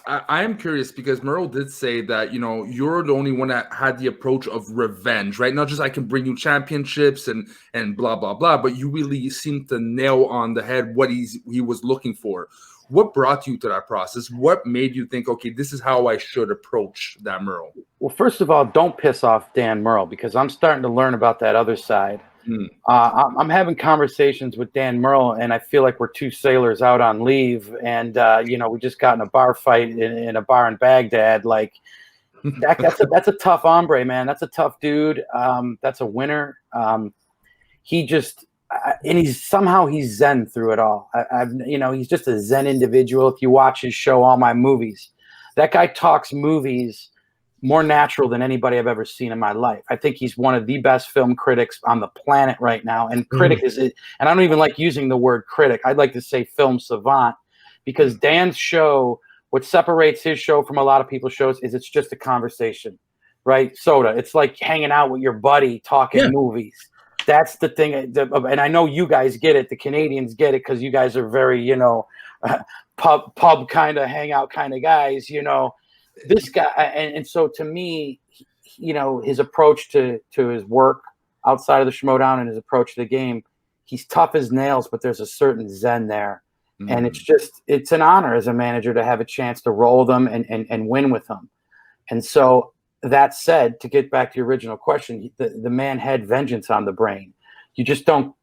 I am curious because Murrell did say that, you're the only one that had the approach of revenge, right? Not just I can bring you championships and blah, blah, blah, but you really seem to nail on the head what he was looking for. What brought you to that process? What made you think, okay, this is how I should approach that Murrell? Well, first of all, don't piss off Dan Murrell, because I'm starting to learn about that other side. I'm having conversations with Dan Murrell, and I feel like we're two sailors out on leave, and we just got in a bar fight in a bar in Baghdad. Like that's a tough hombre, man. That's a tough dude. That's a winner. He just and he's zen through it all. He's just a zen individual. If you watch his show, All My Movies, that guy talks movies more natural than anybody I've ever seen in my life. I think he's one of the best film critics on the planet right now. And critic is it, and I don't even like using the word critic. I'd like to say film savant, because Dan's show, what separates his show from a lot of people's shows is it's just a conversation, right? Soda. It's like hanging out with your buddy talking movies. That's the thing. And I know you guys get it. The Canadians get it because you guys are very, pub kind of hangout kind of guys, This guy, and so to me, his approach to his work outside of the Schmodown and his approach to the game, he's tough as nails, but there's a certain zen there. And it's an honor as a manager to have a chance to roll them and win with them. And so that said, to get back to your original question, the man had vengeance on the brain. You just don't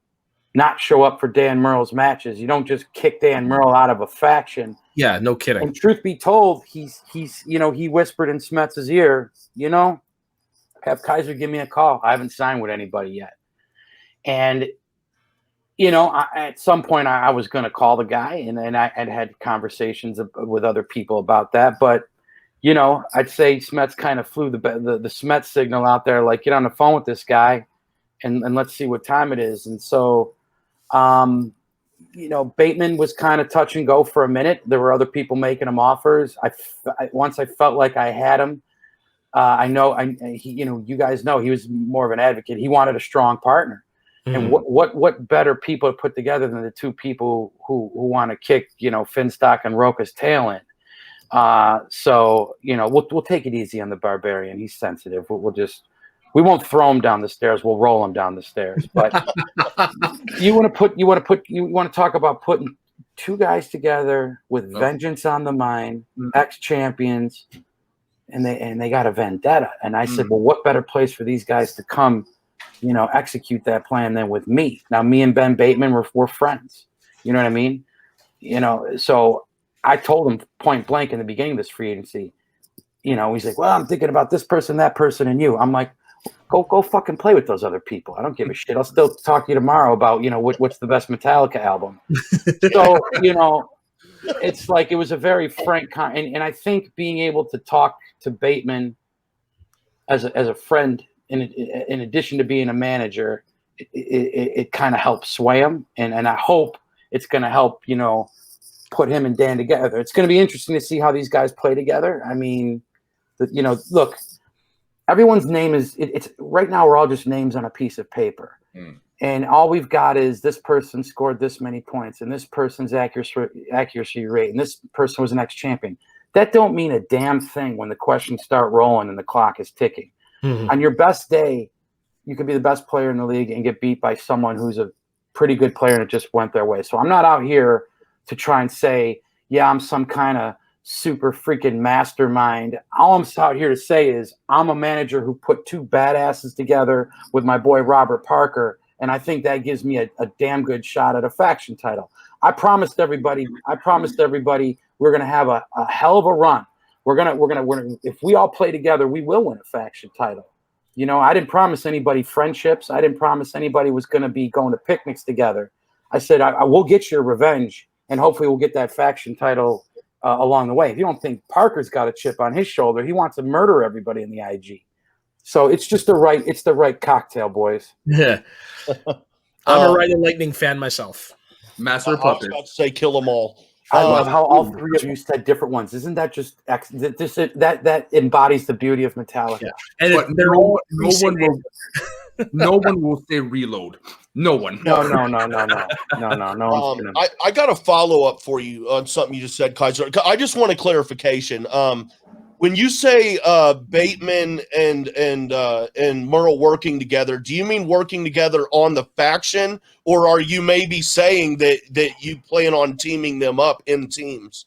not show up for Dan Murrell's matches. You don't just kick Dan Murrell out of a faction. Yeah, no kidding. And truth be told, he whispered in Smets's ear, have Kaiser give me a call. I haven't signed with anybody yet. And, at some point I was going to call the guy, and I had conversations with other people about that. But, I'd say Smets kind of flew the Smets signal out there, like, get on the phone with this guy and let's see what time it is. And so, Bateman was kind of touch and go for a minute. There were other people making him offers. Once I felt like I had him, you guys know he was more of an advocate. He wanted a strong partner. And what better people to put together than the two people who want to kick, Finstock and Roca's tail in. So we'll take it easy on the Barbarian. He's sensitive. We won't throw him down the stairs. We'll roll him down the stairs. But you want to talk about putting two guys together with vengeance on the mind, ex-champions, and they got a vendetta. And I said, well, what better place for these guys to come, execute that plan than with me? Now, me and Ben Bateman, we're friends. You know what I mean? So I told him point blank in the beginning of this free agency, he's like, well, I'm thinking about this person, that person, and you. I'm like, go fucking play with those other people. I don't give a shit. I'll still talk to you tomorrow about, what's the best Metallica album. So, it's like, it was a very frank, and I think being able to talk to Bateman as a friend, in addition to being a manager, it kind of helps sway him. And I hope it's going to help, put him and Dan together. It's going to be interesting to see how these guys play together. I mean, look, everyone's name it's right now we're all just names on a piece of paper. And all we've got is this person scored this many points and this person's accuracy rate and this person was an ex-champion. That don't mean a damn thing when the questions start rolling and the clock is ticking. On your best day, you could be the best player in the league and get beat by someone who's a pretty good player and it just went their way. So I'm not out here to try and say, yeah, I'm some kind of super freaking mastermind. All I'm out here to say is I'm a manager who put two badasses together with my boy Robert Parker, and I think that gives me a damn good shot at a faction title. I promised everybody we're gonna have a hell of a run. We're gonna if we all play together, we will win a faction title. I didn't promise anybody friendships. I didn't promise anybody was gonna be going to picnics together. I said I will get your revenge, and hopefully we'll get that faction title along the way. If you don't think Parker's got a chip on his shoulder, he wants to murder everybody in the IG. So it's just the right cocktail, boys. Yeah. I'm a Ride the Lightning fan myself. Master I was Puppet. about to say kill them all. I love how all three of you said different ones. Isn't that just that embodies the beauty of Metallica? Yeah. And but no one will say Reload. No one. No one's gonna. I got a follow up for you on something you just said, Kaiser. I just want a clarification. When you say Bateman and Murrell working together, do you mean working together on the faction, or are you maybe saying that you plan on teaming them up in teams?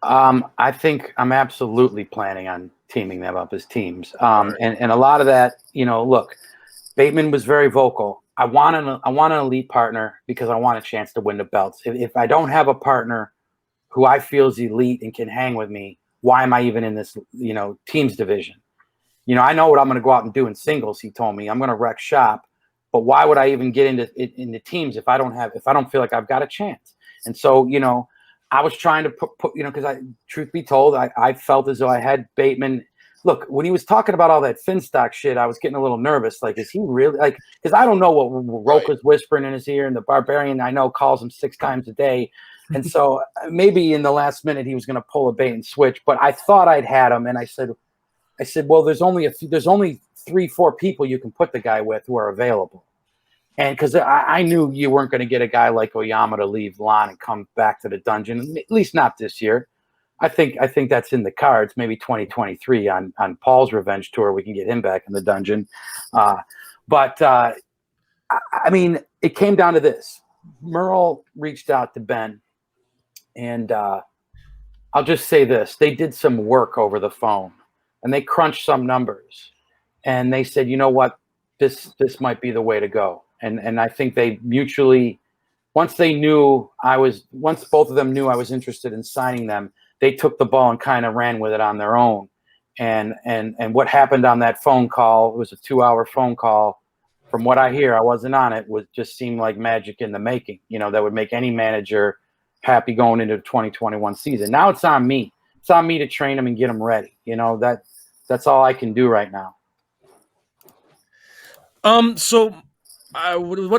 I think I'm absolutely planning on teaming them up as teams. And a lot of that, look, Bateman was very vocal. I want an elite partner because I want a chance to win the belts. If I don't have a partner who I feel is elite and can hang with me, why am I even in this, teams division? I know what I'm going to go out and do in singles. He told me I'm going to wreck shop, but why would I even get into teams if I don't feel like I've got a chance? And so, I was trying to put because truth be told, I felt as though I had Bateman. Look, when he was talking about all that Finstock shit, I was getting a little nervous. Like, is he really because I don't know what Roka's whispering in his ear, and the Barbarian I know calls him 6 times a day. And so maybe in the last minute he was going to pull a bait and switch, but I thought I'd had him. And I said, well, there's only 3-4 people you can put the guy with who are available. And because I knew you weren't going to get a guy like Oyama to leave Lon and come back to the dungeon, at least not this year. I think that's in the cards. Maybe 2023 on Paul's revenge tour, we can get him back in the dungeon. But I mean, it came down to this. Murrell reached out to Ben, and I'll just say this: they did some work over the phone, and they crunched some numbers, and they said, you know what, this might be the way to go. And I think they mutually, once both of them knew I was interested in signing them, they took the ball and kind of ran with it on their own. And what happened on that phone call, it was a 2-hour phone call. From what I hear, I wasn't on it, just seemed like magic in the making, that would make any manager happy going into the 2021 season. Now it's on me. It's on me to train them and get them ready. That's all I can do right now. So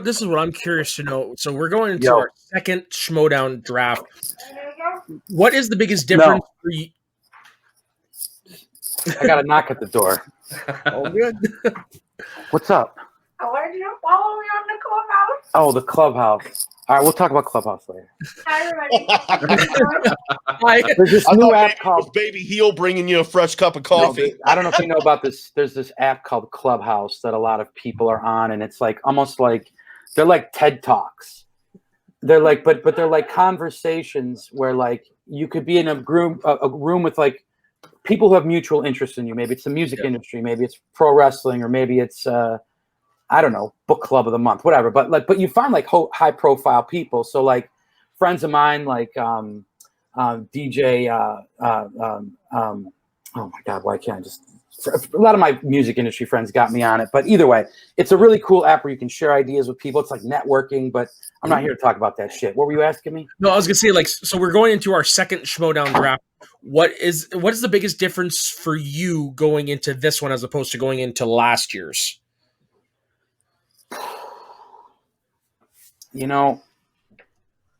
this is what I'm curious to know. So we're going into our second Schmodown draft. What is the biggest difference for you? I got a knock at the door. Oh, good. What's up? I wanted you to follow me on the clubhouse. Oh, the clubhouse. All right, we'll talk about clubhouse later. Hi, everybody. There's this new app called Baby Heel bringing you a fresh cup of coffee. I don't know if you know about this. There's this app called Clubhouse that a lot of people are on, and it's like almost like they're like TED Talks. They're like, but they're like conversations where like you could be in a room with like people who have mutual interest in you. Maybe it's the music industry, maybe it's pro wrestling, or maybe it's I don't know, book club of the month, whatever. But you find like high profile people. So like friends of mine, like DJ. Oh my God, why can't I just? A lot of my music industry friends got me on it. But either way, it's a really cool app where you can share ideas with people. It's like networking, but I'm not here to talk about that shit. What were you asking me? No, I was gonna say so we're going into our second Schmodown draft. What is the biggest difference for you going into this one as opposed to going into last year's?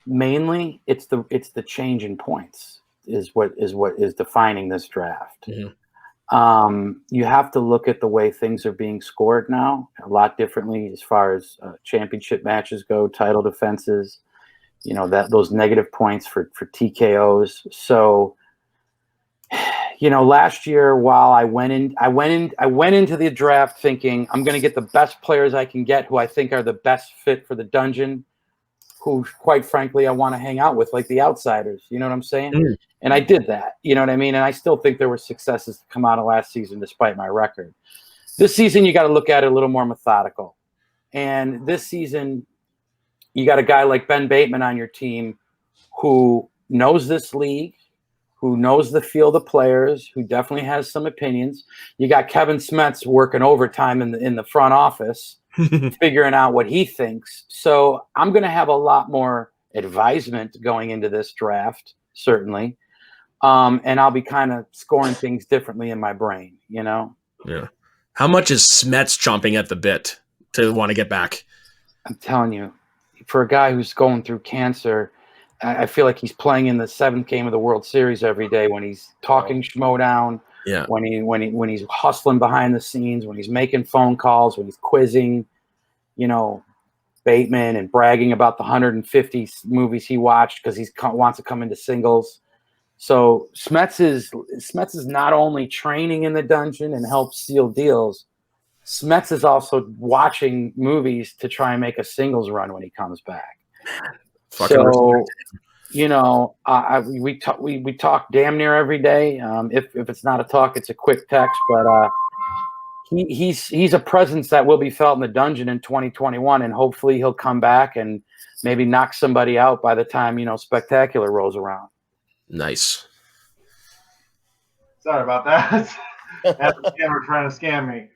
Mainly it's the change in points is what is defining this draft. Mm-hmm. You have to look at the way things are being scored now a lot differently as far as championship matches go, title defenses, those negative points for TKOs. So, last year while I went into the draft thinking I'm going to get the best players I can get who I think are the best fit for the dungeon, who quite frankly I want to hang out with, like the outsiders. You know what I'm saying? Mm. And I did that. You know what I mean? And I still think there were successes to come out of last season despite my record. This season you got to look at it a little more methodical. And this season you got a guy like Ben Bateman on your team who knows this league, who knows the field of players, who definitely has some opinions. You got Kevin Smets working overtime in the front office, figuring out what he thinks. So I'm going to have a lot more advisement going into this draft, certainly. And I'll be kind of scoring things differently in my brain, Yeah. How much is Smets chomping at the bit to want to get back? I'm telling you, for a guy who's going through cancer, I feel like he's playing in the 7th game of the World Series every day when he's talking Schmodown, when he's hustling behind the scenes, when he's making phone calls, when he's quizzing, Bateman and bragging about the 150 movies he watched because he wants to come into singles. So Smets is not only training in the dungeon and help seal deals. Smets is also watching movies to try and make a singles run when he comes back. So, you know, we talk damn near every day. If it's not a talk, it's a quick text. But he's a presence that will be felt in the dungeon in 2021, and hopefully he'll come back and maybe knock somebody out by the time, you know, Spectacular rolls around. Nice. Sorry about that. That's the scammer trying to scam me.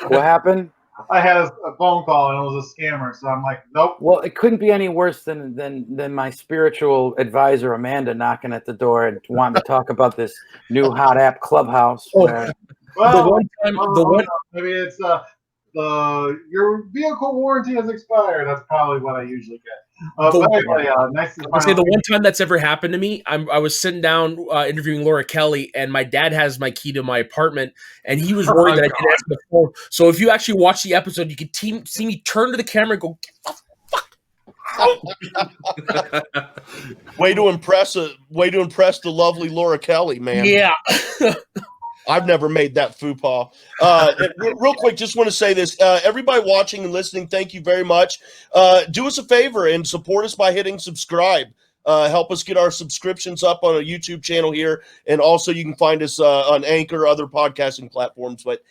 What happened? I had a phone call and it was a scammer, so I'm like, nope. Well, it couldn't be any worse than my spiritual advisor Amanda knocking at the door and wanting to talk about this new hot app Clubhouse. Well, the one maybe it's your vehicle warranty has expired. That's probably what I usually get. But anyway, nice to say the one time that's ever happened to me, I was sitting down interviewing Laura Kelly, and my dad has my key to my apartment, and he was worried that I didn't answer the phone. So if you actually watch the episode, you could see me turn to the camera and go, "Get the fuck!" Way to impress the lovely Laura Kelly, man. Yeah. I've never made that faux pas. Real quick, just want to say this. Everybody watching and listening, thank you very much. Do us a favor and support us by hitting subscribe. Help us get our subscriptions up on a YouTube channel here. And also you can find us on Anchor, other podcasting platforms. But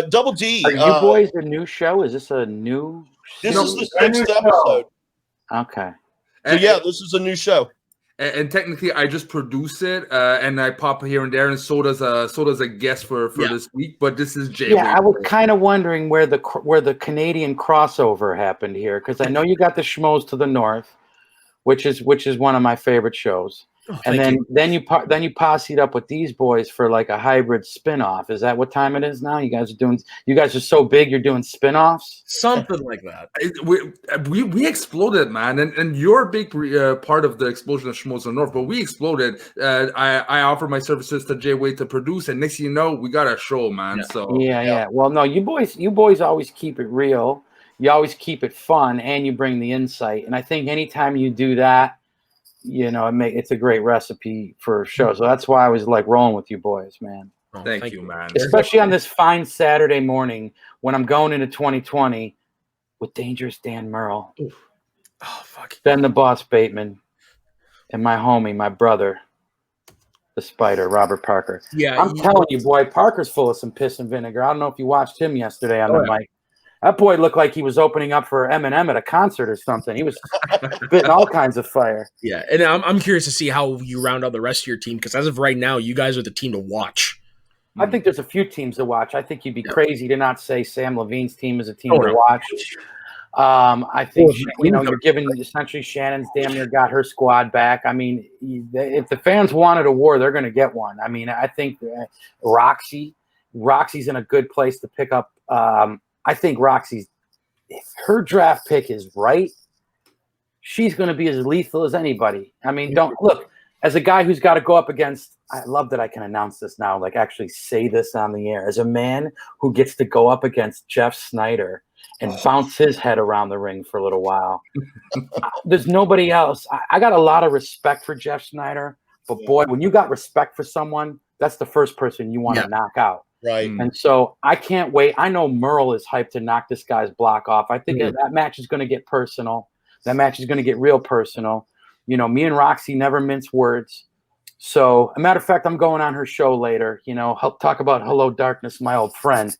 Double D. Are you boys a new show? Is this a new This show? is the 6th episode. Okay. So yeah, this is a new show. And technically, I just produce it, and I pop here and there, and so does a guest for this week. But this is Jay. Yeah, I was kind of wondering where the Canadian crossover happened here, because I know you got the Schmoes to the North, which is one of my favorite shows. Oh, and then you posseed up with these boys for like a hybrid spin-off. Is that what time it is now? You guys are so big you're doing spin-offs? Something like that. We exploded, man, and you're a big part of the explosion of Schmoes in the North, but we exploded. I offered my services to Jay Wade to produce, and next thing you know, we got a show, man. Yeah. So Yeah. Well, no, you boys always keep it real. You always keep it fun, and you bring the insight. And I think anytime you do that, you know, it's a great recipe for a show. So that's why I was like rolling with you boys, man. Oh, thank you, man. Especially on this fine Saturday morning when I'm going into 2020 with Dangerous Dan Murrell. Oh, fuck. Ben the Boss Bateman, and my homie, my brother, the Spider, Robert Parker. Yeah, I'm telling you, boy, Parker's full of some piss and vinegar. I don't know if you watched him yesterday on the mic. That boy looked like he was opening up for Eminem at a concert or something. He was spitting all kinds of fire. Yeah, and I'm curious to see how you round out the rest of your team, because as of right now, you guys are the team to watch. I think there's a few teams to watch. I think you'd be crazy to not say Sam Levine's team is a team to watch. I think you're giving essentially Shannon's damn near got her squad back. I mean, if the fans wanted a war, they're going to get one. I mean, I think Roxy's in a good place to pick up. I think Roxy's, if her draft pick is right, she's going to be as lethal as anybody. I mean, don't look, as a guy who's got to go up against, I love that I can announce this now, like actually say this on the air. As a man who gets to go up against Jeff Snyder and bounce his head around the ring for a little while, there's nobody else. I got a lot of respect for Jeff Snyder, but boy, when you got respect for someone, that's the first person you want to knock out. Right. And so I can't wait. I know Murrell is hyped to knock this guy's block off. I think that match is going to get personal. That match is going to get real personal. You know, me and Roxy never mince words. So, a matter of fact, I'm going on her show later. You know, talk about Hello Darkness, my old friend.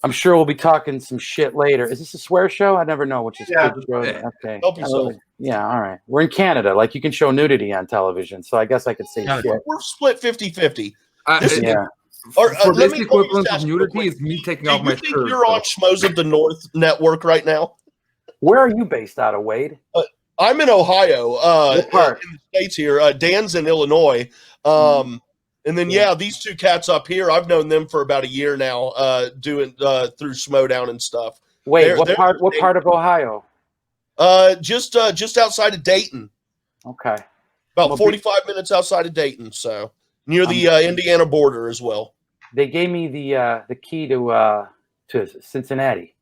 I'm sure we'll be talking some shit later. Is this a swear show? I never know which is good show. Okay. Help yourself. Yeah, all right. We're in Canada. Like, you can show nudity on television. So, I guess I could say shit. We're split 50-50. For this equivalent of nudity is me taking off my shirt. Do you think you're on Schmoes of the North network right now? Where are you based out of, Wade? I'm in Ohio. What part? In the States here. Dan's in Illinois. And then, these two cats up here, I've known them for about a year now, doing through Schmoedown and stuff. Wait, what part of Ohio? Just outside of Dayton. Okay. About 45 minutes outside of Dayton, so near the Indiana border as well. They gave me the key to Cincinnati.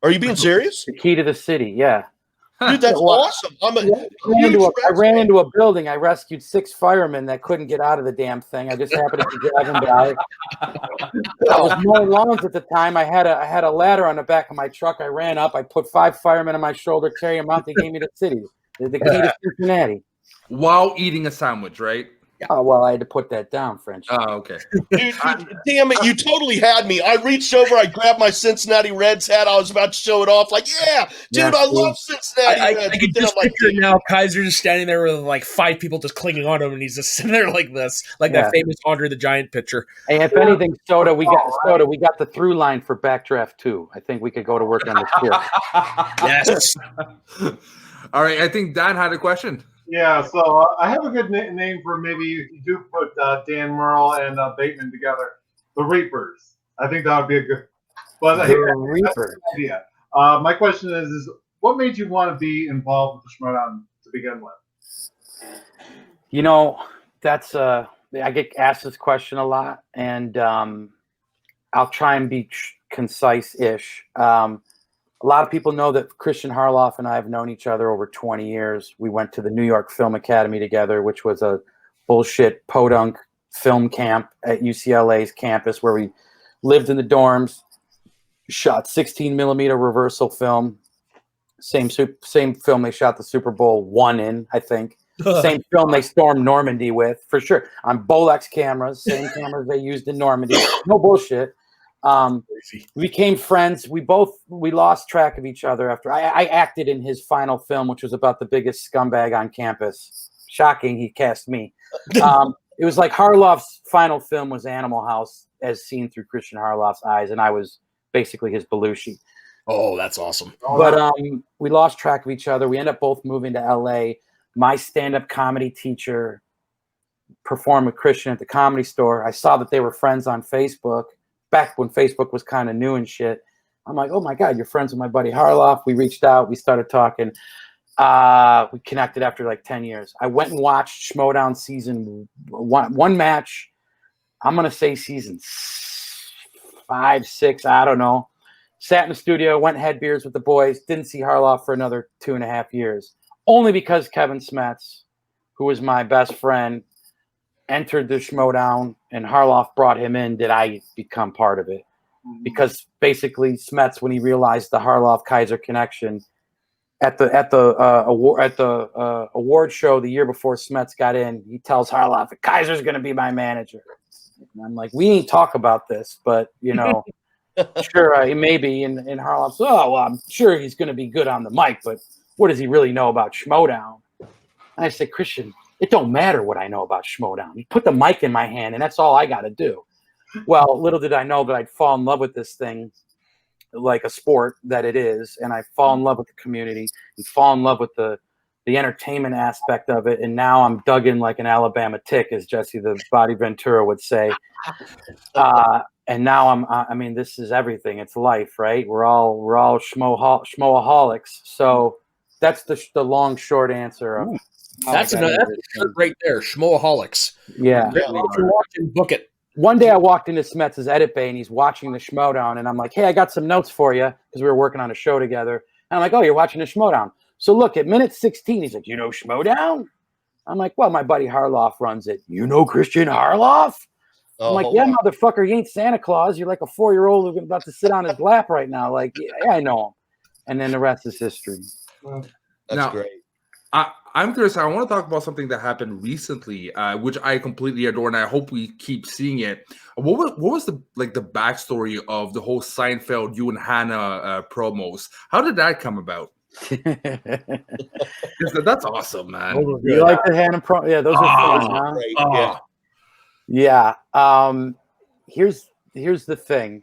Are you being serious? The key to the city, yeah. Dude, that's awesome. I'm a huge I Reds ran fan. into a building. I rescued 6 firemen that couldn't get out of the damn thing. I just happened to be driving by. I was mowing lawns at the time. I had a ladder on the back of my truck. I ran up. I put 5 firemen on my shoulder, carry them out. They gave me the city, the key to Cincinnati. While eating a sandwich, right? Oh, well, I had to put that down, French. Oh, okay. Dude, damn it, you totally had me. I reached over, I grabbed my Cincinnati Reds hat. I was about to show it off. Like, yeah, dude, I love Cincinnati I Reds. can But then just I'm like, picture now Kaiser just standing there with like 5 people just clinging on him, and he's just sitting there like this, like that famous Andre the Giant picture. Hey, if anything, Soda, we got the through line for Backdraft 2. I think we could go to work on the script. Yes. All right. I think Dan had a question. Yeah, so I have a good name for maybe you do put Dan Murrell and Bateman together. The Reapers. I think that would be a good. But The hey, Reapers. idea. My question is what made you want to be involved with the Schmodown to begin with? You know, that's I get asked this question a lot, and I'll try and be concise-ish. A lot of people know that Christian Harloff and I have known each other over 20 years. We went to the New York Film Academy together, which was a bullshit podunk film camp at UCLA's campus where we lived in the dorms, shot 16 millimeter reversal film. Same film they shot the Super Bowl 1 in, I think. Same film they stormed Normandy with, for sure. On Bolex cameras, same cameras they used in Normandy. No bullshit. We became friends. We lost track of each other after I acted in his final film, which was about the biggest scumbag on campus. Shocking, he cast me. It was like Harloff's final film was Animal House as seen through Christian Harloff's eyes, and I was basically his Belushi. Oh, that's awesome. But we lost track of each other. We ended up both moving to LA. My stand-up comedy teacher performed with Christian at the Comedy Store. I saw that they were friends on Facebook. Back when Facebook was kind of new and shit. I'm like, oh my God, you're friends with my buddy Harloff. We reached out, we started talking. We connected after like 10 years. I went and watched Schmodown season one match. I'm going to say season 5, 6, I don't know. Sat in the studio, went and had beers with the boys. Didn't see Harloff for another 2.5 years. Only because Kevin Smets, who was my best friend, entered the Schmodown and Harloff brought him in, did I become part of it. Because basically Smets, when he realized the Harloff Kaiser connection at the award show the year before Smets got in, he tells Harloff, Kaiser's going to be my manager. And I'm like, we ain't talk about this, but you know, sure, he may be. And Harloff says, oh, well, I'm sure he's going to be good on the mic, but what does he really know about Schmodown? And I said, Christian, it don't matter what I know about Schmodown. You put the mic in my hand, and that's all I got to do. Well, little did I know that I'd fall in love with this thing like a sport that it is, and I fall in love with the community and fall in love with the entertainment aspect of it, and now I'm dug in like an Alabama tick, as Jesse the Body Ventura would say. And now I mean, this is everything. It's life, right? We're all schmoaholics. So that's the long, short answer of that's a shirt right there, Schmoaholics. Yeah. If you're watching, book it. One day I walked into Smets' edit bay and he's watching the Schmodown, and I'm like, hey, I got some notes for you because we were working on a show together. And I'm like, oh, you're watching the Schmodown. So look, at minute 16, he's like, you know Schmodown? I'm like, well, my buddy Harloff runs it. You know Christian Harloff? I'm like, yeah, motherfucker, you ain't Santa Claus. You're like a 4-year-old who's about to sit on his lap right now. Like, yeah, I know him. And then the rest is history. That's great. I'm curious. I want to talk about something that happened recently, which I completely adore, and I hope we keep seeing it. What was the backstory of the whole Seinfeld you and Hannah promos? How did that come about? That's awesome, man. You like the Hannah promo? Yeah, those are fun, huh? Great. Yeah. Here's the thing.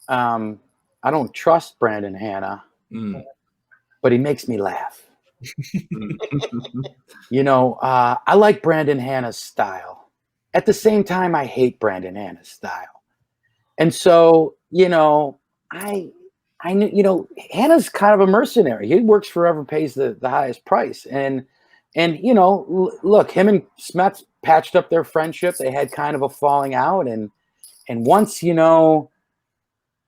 I don't trust Brandon Hannah, but he makes me laugh. You know, I like Brandon Hannah's style. At the same time, I hate Brandon Hannah's style. And so, you know, I knew, you know, Hannah's kind of a mercenary. He works for whoever pays the highest price. And you know, look, him and Smets patched up their friendship. They had kind of a falling out. And once, you know,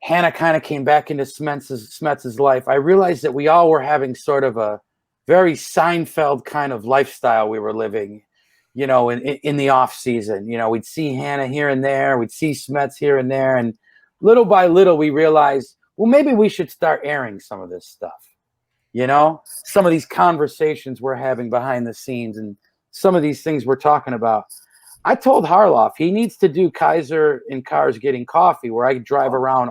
Hannah kind of came back into Smetz's life, I realized that we all were having sort of a very Seinfeld kind of lifestyle we were living, you know, in the off season. You know, we'd see Hannah here and there, we'd see Smetz here and there, and little by little we realized, well, maybe we should start airing some of this stuff. You know, some of these conversations we're having behind the scenes and some of these things we're talking about. I told Harloff he needs to do Kaiser in Cars Getting Coffee, where I drive around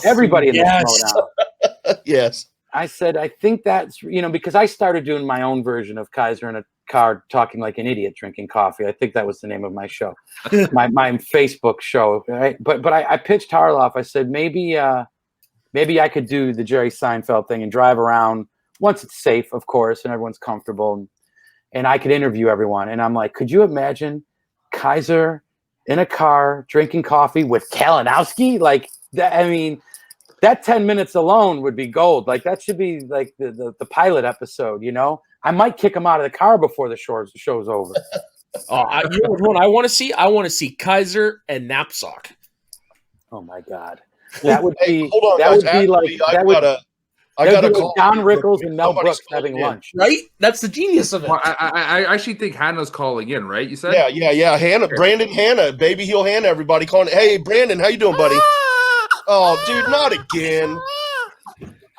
everybody in the Schmodown. Yes. I said, I think that's, you know, because I started doing my own version of Kaiser in a car talking like an idiot drinking coffee. I think that was the name of my show, my Facebook show. Right? But I pitched Harloff. I said, maybe I could do the Jerry Seinfeld thing and drive around once it's safe, of course, and everyone's comfortable. And I could interview everyone. And I'm like, could you imagine Kaiser in a car drinking coffee with Kalinowski? Like that, I mean, that 10 minutes alone would be gold. Like that should be like the pilot episode, you know? I might kick him out of the car before the show's over. You know what I want to see? I want to see Kaiser and Knapsack. Oh my God. That would be hold on, that guys. would be like I got a like call. Don Rickles and Mel Somebody's Brooks having calling in. lunch. Right? That's the genius of it. Well, I actually think Hannah's calling in, right? You said? Yeah. Hannah, Brandon Hannah, Baby Heel Hannah, everybody calling. Hey, Brandon, how you doing, buddy? Oh, dude, not again.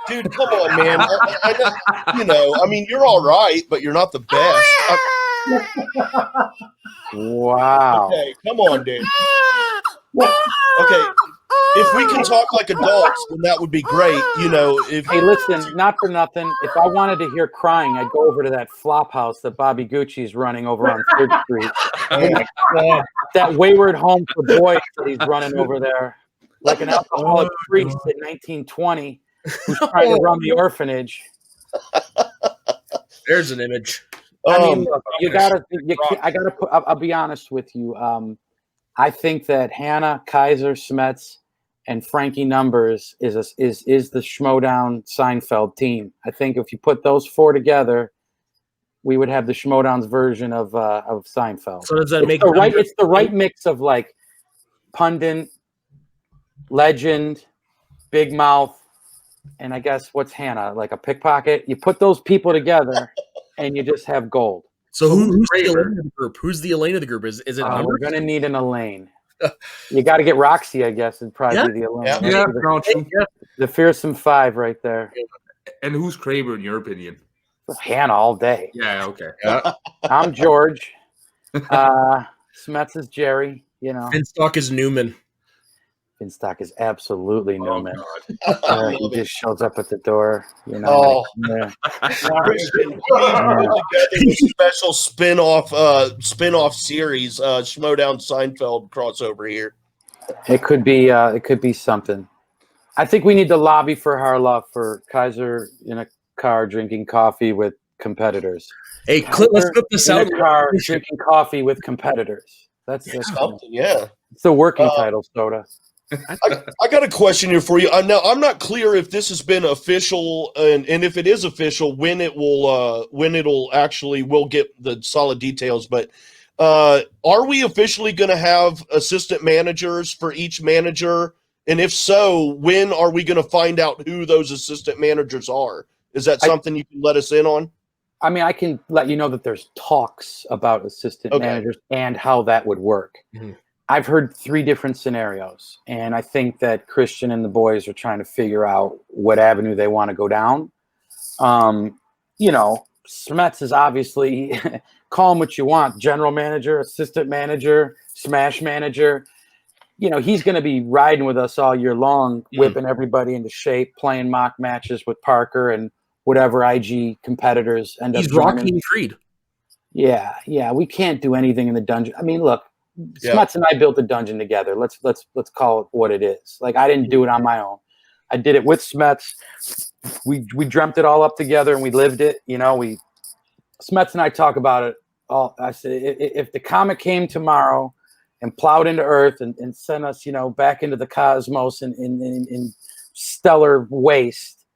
Dude, come on, man. I know, I mean, you're all right, but you're not the best. Wow. Okay, come on, dude. Okay, if we can talk like adults, then that would be great. You know, if Hey, listen, not for nothing. If I wanted to hear crying, I'd go over to that flop house that Bobby Gucci's running over on 3rd Street. Oh my God. That wayward home for boys that he's running over there. Like an alcoholic priest in 1920 who's trying to run the orphanage. There's an image. I mean, look, I'll be honest with you. I think that Hannah, Kaiser, Smetz, and Frankie Numbers is the Schmodown Seinfeld team. I think if you put those four together, we would have the Schmodown's version of Seinfeld. So does that it's the right mix of like pundit, legend, big mouth, and I guess what's Hannah, like a pickpocket? You put those people together and you just have gold. So who's the Elaine of the group? Who's the Elaine of the group? Is it Numbers? We're gonna need an Elaine. You got to get Roxy, I guess, and probably the Elaine. Yeah, the fearsome five right there. And who's Kramer in your opinion? Hannah all day. Yeah, okay. I'm George. Smetz is Jerry. You know, Finstock is Newman. Finstock is absolutely Newman. God. He just shows up at the door. You know. Christian, a special spin-off series, Schmodown Seinfeld crossover here. It could be something. I think we need to lobby for Harloff for Kaiser in a car drinking coffee with competitors. Hey, let's flip this out. In a car drinking coffee with competitors. That's something, yeah. It's the working title, Soda. I got a question here for you. Now, I'm not clear if this has been official, and if it is official, when it'll actually we'll get the solid details. But are we officially going to have assistant managers for each manager? And if so, when are we going to find out who those assistant managers are? Is that something you can let us in on? I mean, I can let you know that there's talks about assistant managers and how that would work. Mm-hmm. I've heard 3 different scenarios, and I think that Christian and the boys are trying to figure out what avenue they want to go down. You know, Smetz is obviously, call him what you want, general manager, assistant manager, smash manager. You know, he's going to be riding with us all year long, whipping everybody into shape, playing mock matches with Parker and whatever IG competitors end up doing. He's Rocky and Creed. Yeah. We can't do anything in the dungeon. I mean, look, Smetz and I built a dungeon together. Let's call it what it is. Like, I didn't do it on my own. I did it with Smetz. We dreamt it all up together and we lived it. You know, Smetz and I talk about it all. I said, if the comet came tomorrow and plowed into Earth and sent us, you know, back into the cosmos in stellar waste,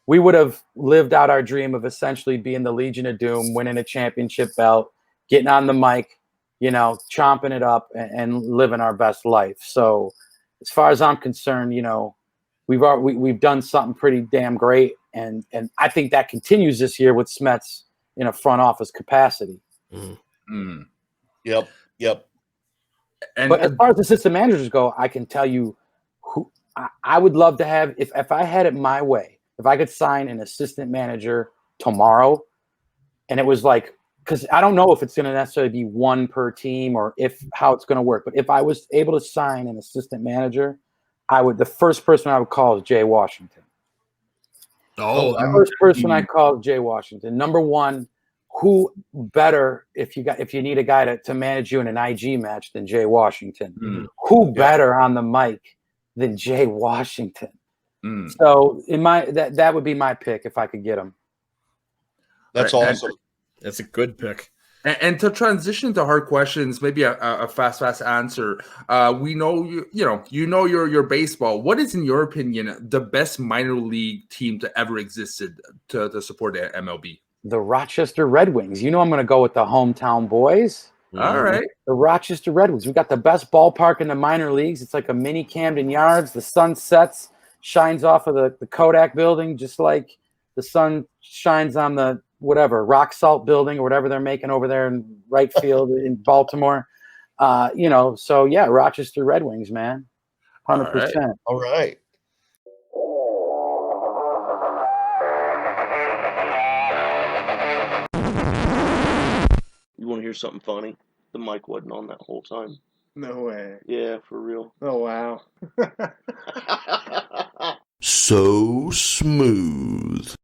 we would have lived out our dream of essentially being the Legion of Doom, winning a championship belt, getting on the mic, you know, chomping it up and living our best life. So as far as I'm concerned, you know, we've done something pretty damn great, and I think that continues this year with Smets in a front office capacity. Mm. Yep. And But as far as assistant managers go, I can tell you who I would love to have if I had it my way. If I could sign an assistant manager tomorrow, and it was like, because I don't know if it's going to necessarily be one per team or how it's going to work. But if I was able to sign an assistant manager, the first person I would call is Jay Washington. Oh, The first person I call is Jay Washington. Number one, who better if you need a guy to manage you in an IG match than Jay Washington? Mm. Who better on the mic than Jay Washington? Mm. So that would be my pick if I could get him. That's Right, awesome. that's a good pick. And to transition to hard questions, maybe a fast answer. We know your baseball. What is, in your opinion, the best minor league team to ever existed to support the MLB? The Rochester Red Wings. You know I'm going to go with the hometown boys. All right. The Rochester Red Wings. We've got the best ballpark in the minor leagues. It's like a mini Camden Yards. The sun sets, shines off of the Kodak building, just like the sun shines on the rock salt building or whatever they're making over there in right field in Baltimore. So yeah, Rochester Red Wings, man. 100%. All right. You want to hear something funny? The mic wasn't on that whole time. No way. Yeah, for real. Oh, wow. So smooth.